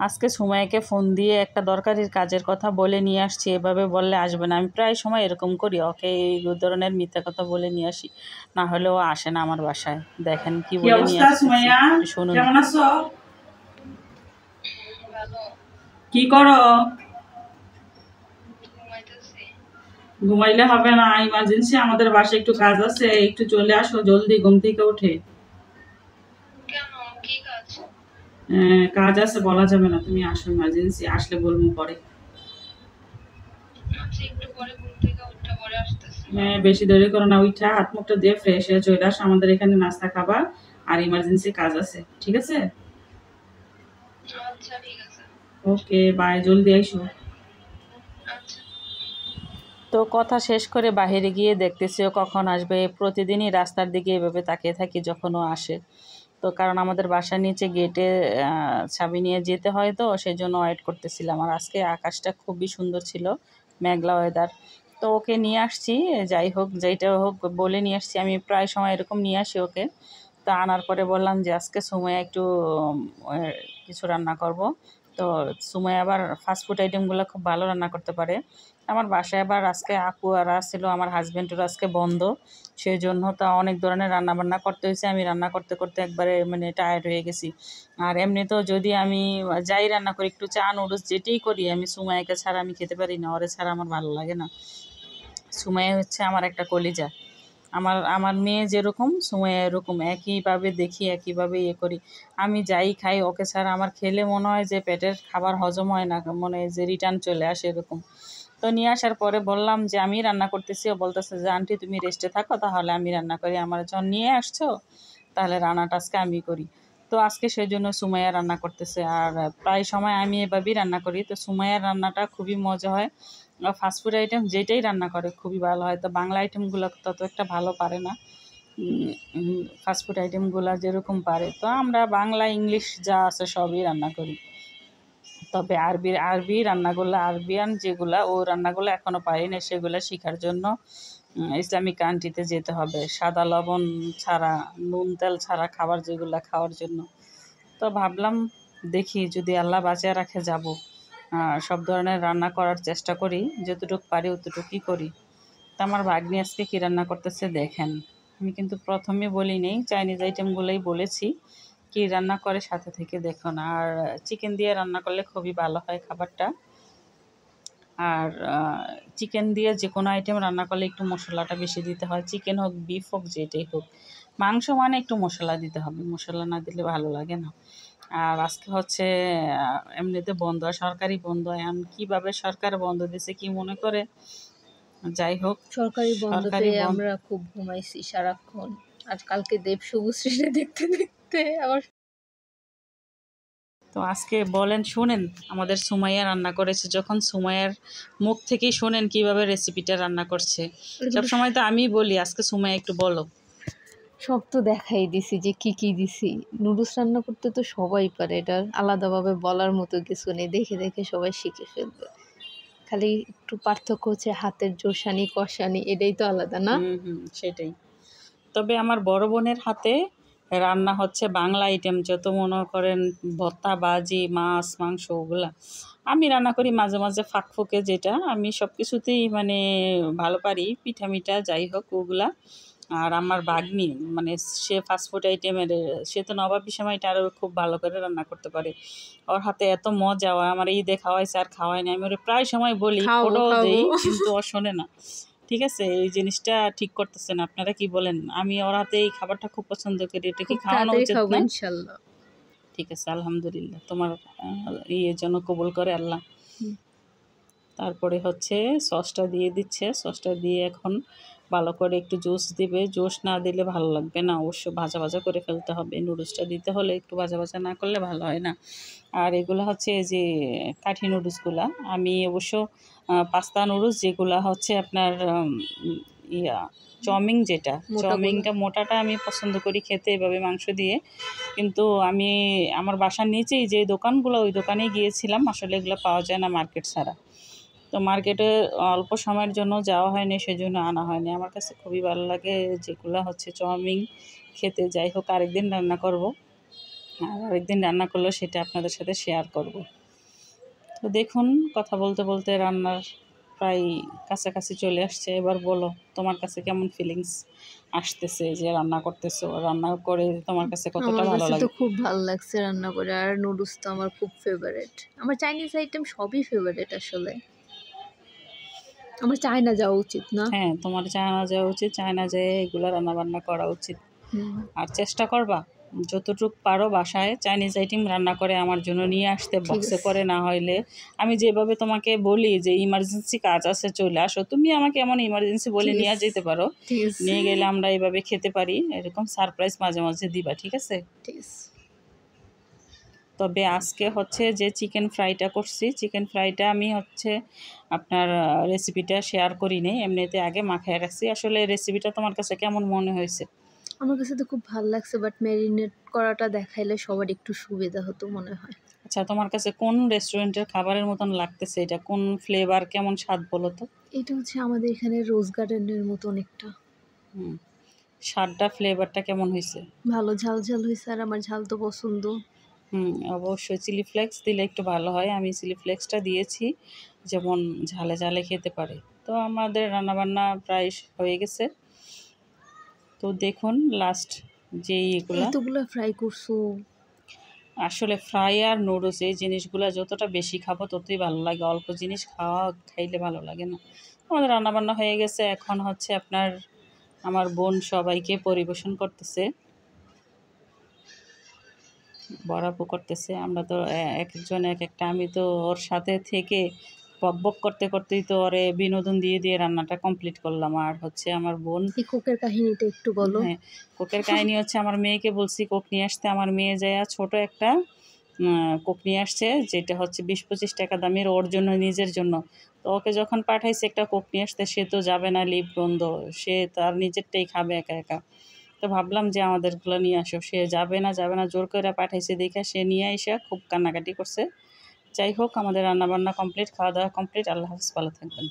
আজকে সুমাইয়াকে ফোন দিয়ে একটা দরকারি কাজের কথা বলে নিয়ে আসছি, এভাবে বললে আসবে না। আমি প্রায় সময় এরকম করি, ওকে এই ধরনের মিথ্যা কথা বলে নিয়ে আসি, না হলে ও আসে না আমার বাসায়। দেখেন কি কি বলে নিয়ে অবস্থা আসতেছি, সুমাইয়া? শুনুন। কেমন আছো? কি করো? ঘুমাইলে হবে না, ইমার্জেন্সি আমাদের বাসায় একটু কাজ আছে, একটু চলে আসো জলদি ঘুম থেকে উঠে। কাজ আছে, বলা যাবে না, তুমি আসো, ইমার্জেন্সি আসলে বলবো পরে। হ্যাঁ, বেশি দেরি করো না, উঠা হাত মুখটা দিয়ে ফ্রেশ হয়ে চলে আসো, আমাদের এখানে নাস্তা খাবার আর ইমার্জেন্সি কাজ আছে, ঠিক আছে? ওকে বাই, জলদি আইসো। তো কথা শেষ করে বাহিরে গিয়ে দেখতেছি ও কখন আসবে। প্রতিদিনই রাস্তার দিকে এভাবে তাকিয়ে থাকি যখন ও আসে। তো কারণ আমাদের বাসার নিচে গেটে চাবি নিয়ে যেতে হয়, তো সেই জন্য ওয়েট করতেছিলাম। আর আজকে আকাশটা খুবই সুন্দর ছিল, মেঘলা ওয়েদার। তো ওকে নিয়ে আসছি, যাই হোক যেইটা হোক বলে নিয়ে আসছি। আমি প্রায় সময় এরকম নিয়ে আসি ওকে। তো আনার পরে বললাম যে আজকে সময় একটু কিছু রান্না করব। তো সুমাই আবার ফাস্টফুড আইটেমগুলো খুব ভালো রান্না করতে পারে। আমার বাসায় আবার আজকে আপু আর আসছিল, আমার হাজব্যান্ডের আজকে বন্ধ, সেই জন্য তো অনেক ধরনের রান্না বান্না করতে হয়েছে। আমি রান্না করতে করতে একবারে মানে টায়ার্ড হয়ে গেছি। আর এমনিতেও যদি আমি যাই রান্না করি, একটু চা নুডলস যেটাই করি, আমি সুমাইকে ছাড়া আমি খেতে পারি না, ওরে ছাড়া আমার ভালো লাগে না। সুমাইয়া হচ্ছে আমার একটা কলিজা। আমার আমার মেয়ে যেরকম সুমাইয়া এরকম, একইভাবে দেখি, একইভাবে ইয়ে করি। আমি যাই খাই ওকে ছাড়া আমার খেলে মনে হয় যে পেটের খাবার হজম হয় না, মনে হয় যে রিটার্ন চলে আসে এরকম। তো নিয়ে আসার পরে বললাম যে আমি রান্না করতেছি, ও বলতেছে যে আন্টি তুমি রেস্টে থাকো, তাহলে আমি রান্না করি। আমার যখন নিয়ে আসছো তাহলে রান্নাটা আজকে আমি করি। তো আজকে সেই জন্য সুমাইয়া রান্না করতেছে। আর প্রায় সময় আমি এভাবেই রান্না করি। তো সুমাইয়ার রান্নাটা খুবই মজা হয়। ফাস্টফুড আইটেম যেটাই রান্না করে খুবই ভালো হয়। তো বাংলা আইটেমগুলো তত একটা ভালো পারে না, ফাস্টফুড আইটেমগুলো যেরকম পারে। তো আমরা বাংলা ইংলিশ যা আছে সবই রান্না করি। তবে আরবি আরবি রান্নাগুলো, আরবিয়ান যেগুলা ও রান্নাগুলো এখনও পারি না, সেগুলো শেখার জন্য ইসলামিক কান্ট্রিতে যেতে হবে, সাদা লবণ ছাড়া, নুন তেল ছাড়া খাবার যেগুলো খাওয়ার জন্য। তো ভাবলাম দেখি যদি আল্লাহ বাঁচিয়ে রাখে যাব। সব ধরনের রান্না করার চেষ্টা করি, যতটুকু পারি অতটুকুই করি। তো আমার ভাগ্নি আজকে কী রান্না করতেছে দেখেন। আমি কিন্তু প্রথমে বলি নেই, চাইনিজ আইটেমগুলোই বলেছি। কী রান্না করে সাথে থেকে দেখুন। আর চিকেন দিয়ে রান্না করলে খুবই ভালো হয় খাবারটা। আর চিকেন দিয়ে যে কোনো আইটেম রান্না করলে একটু মশলাটা বেশি দিতে হয়, চিকেন হোক বিফ হোক যেটাই হোক। মাংস মানে একটু মশলা দিতে হবে, মশলা না দিলে ভালো লাগে না। আর আজকে হচ্ছে এমনিতে বন্ধ, সরকারি বন্ধ। এখন কীভাবে সরকার বন্ধ দিছে কি মনে করে, যাই হোক সরকারি বন্ধ সরকারি পেয়ে বন্ধ। আমরা খুব ঘুমাইছি সারাক্ষণ। আর কালকে দেব শুভশ্রীরে দেখতে দেখতে আবার তো আজকে বলেন, শোনেন আমাদের সুমাইয়া রান্না করেছে, যখন সুমাইয়ার মুখ থেকেই শোনেন কিভাবে রেসিপিটা রান্না করছে। সব সময় তো আমি বলি, আজকে সুমাইয়া একটু বলো। সব তো দেখাই দিছি যে কি কি দিছি। নুডলস রান্না করতে তো সবাই পারে, এটা আলাদাভাবে বলার মতো কিছু নেই, দেখে দেখে সবাই শিখে ফেলবে। খালি একটু পার্থক্য হচ্ছে হাতের জোসানি কষানি, এটাই তো আলাদা না? সেটাই। তবে আমার বড় বোনের হাতে রান্না হচ্ছে বাংলা আইটেম যত, মনে করেন ভর্তা ভাজি মাছ মাংস ওগুলা আমি রান্না করি মাঝে মাঝে ফাঁকফোঁকে, যেটা আমি সব কিছুতেই মানে ভালো পারি, পিঠা মিঠা যাই হোক ওগুলা। আর আমার ভাগ্নি মানে সে ফাস্টফুড আইটেমের, সে তো নবাবী সময়টা আরও খুব ভালো করে রান্না করতে পারে। ওর হাতে এত মজা হয়, আমার ঈদে খাওয়াইছে আর খাওয়াই না। আমি ওরে প্রায় সময় বলি, খাওয়াবো ফটোও দেই, খাওয়াবো। কিন্তু ও শোনে না। ঠিক আছে, এই জিনিসটা ঠিক করতেছেন, আপনারা কি বলেন? আমি ওর হাতে এই খাবারটা খুব পছন্দ করি, এটা কি খুব খাওয়ানো তাড়াতাড়ি উচিত খাবো না? ইনশাল্লাহ। ঠিক আছে, আলহামদুলিল্লাহ, তোমার ইয়ের জন্য কবুল করে আল্লাহ। তারপরে হচ্ছে সসটা দিয়ে দিচ্ছে, সসটা দিয়ে এখন ভালো করে একটু জুস দিবে। জুস না দিলে ভালো লাগবে না, অবশ্য ভাজা ভাজা করে ফেলতে হবে। নুডলসটা দিতে হলে একটু ভাজা ভাজা না করলে ভালো হয় না। আর এগুলো হচ্ছে এই যে কাঠি নুডলসগুলা, আমি অবশ্য পাস্তা নুডলস যেগুলা হচ্ছে আপনার ইয়া চাউমিন, যেটা মোটাগুলো চাউমিনটা মোটাটা আমি পছন্দ করি খেতে এভাবে মাংস দিয়ে। কিন্তু আমি আমার বাসার নিচেই যে দোকানগুলো, ওই দোকানেই গিয়েছিলাম, আসলে এগুলো পাওয়া যায় না মার্কেট ছাড়া। তো মার্কেটে অল্প সময়ের জন্য যাওয়া হয়নি, সেজন্য আনা হয়নি। আমার কাছে খুবই ভালো লাগে যেগুলো হচ্ছে চাউমিন খেতে। যাই হোক আরেকদিন রান্না করব। আর আরেকদিন রান্না করলেও সেটা আপনাদের সাথে শেয়ার করব। তো দেখুন, কথা বলতে বলতে রান্নার প্রায় কাছাকাছি চলে আসছে। এবার বলো, তোমার কাছে কেমন ফিলিংস আসতেছে যে রান্না করতেছো? রান্না করে তোমার কাছে কতটা আমার ভালো কাছে তো লাগে? খুব ভালো লাগছে রান্না করে, আর নুডলস তো আমার খুব ফেভারিট। আমার চাইনিজ আইটেম সবই ফেভারিট আসলে। আমার চায়না যাওয়া উচিত না? হ্যাঁ, তোমার চায়না যাওয়া উচিত, চায়না যেয়ে এগুলো রান্নাবান্না করা উচিত। হুম, আর চেষ্টা করবা যতটুকু পারো বাসায় চাইনিজ আইটেম রান্না করে আমার জন্য নিয়ে আসতে, ঠিক বক্সে আছে। করে। না হইলে আমি যেভাবে তোমাকে বলি যে ইমার্জেন্সি কাজ আছে চলে আসো, তুমি আমাকে এমন ইমার্জেন্সি বলে ঠিক নিয়ে আছে, যেতে পারো। ঠিক আছে, নিয়ে গেলে আমরা এইভাবে খেতে পারি। এরকম সারপ্রাইজ মাঝে মাঝে দিবা, ঠিক আছে? ঠিক আছে। তবে আজকে হচ্ছে যে চিকেন ফ্রাইটা করছি, চিকেন ফ্রাইটা আমি হচ্ছে আপনার রেসিপিটা শেয়ার করি নি, এমনিতে আগে মাখায় রাখছি। আসলে রেসিপিটা তোমার কাছে কেমন মনে হয়েছে? আমার কাছে তো খুব ভালো লাগছে, বাট ম্যারিনেট করাটা দেখাইলে সবার একটু সুবিধা হতো মনে হয়। আচ্ছা, তোমার কাছে কোন রেস্টুরেন্টের খাবারের মতন লাগতেছে? এটা কোন ফ্লেভার, কেমন স্বাদ বলো তো? এটা হচ্ছে আমাদের এখানে রোজ গার্ডেনের মতো অনেকটা হুম, স্বাদটা, ফ্লেভারটা কেমন হয়েছে? ভালো ঝাল ঝাল হয়েছে, আর আমার ঝাল তো পছন্দ। অবশ্যই চিলি ফ্লেক্স দিলে একটু ভালো হয়। আমি চিলি ফ্লেক্সটা দিয়েছি যেমন ঝালে ঝালে খেতে পারে। তো আমাদের রান্নাবান্না প্রায় হয়ে গেছে। তো দেখুন লাস্ট যেই এগুলা, এতগুলা ফ্রাই করছো? আসলে ফ্রাই আর নুডলস এই জিনিসগুলো যতটা বেশি খাবো ততই ভালো লাগে। অল্প জিনিস খাইলে ভালো লাগে না। আমাদের রান্নাবান্না হয়ে গেছে। এখন হচ্ছে আপনার আমার বোন সবাইকে পরিবেশন করতেছে, বড়াপু করতেছে। আমরা তো এক একজন এক একটা, আমি তো ওর সাথে থেকে বকবক করতে করতেই তো ওরে বিনোদন দিয়ে দিয়ে রান্নাটা কমপ্লিট করলাম। আর হচ্ছে আমার বোন, এই কোকের কাহিনীটা একটু বলো। হ্যাঁ, কোকের কাহিনী হচ্ছে আমার মেয়েকে বলছি কোক নিয়ে আসতে। আমার মেয়ে যায় ছোট একটা কোক নিয়ে আসছে, যেটা হচ্ছে 20-25 টাকা দামের, ওর জন্য, নিজের জন্য। তো ওকে যখন পাঠাইছে একটা কোক নিয়ে আসতে, সে তো যাবে না, লিপ বন্ধ, সে তার নিজেরটাই খাবে একা একা। তো ভাবলাম যে আমাদেরগুলো নিয়ে আসো, সে যাবে না যাবে না, জোর করে পাঠাইছে দেখা সে নিয়ে এসে খুব কান্নাকাটি করছে। যাই হোক, আমাদের রান্নাবান্না কমপ্লিট, খাওয়া দাওয়া কমপ্লিট। আল্লাহ হাফিজ, ভালো থাকবেন।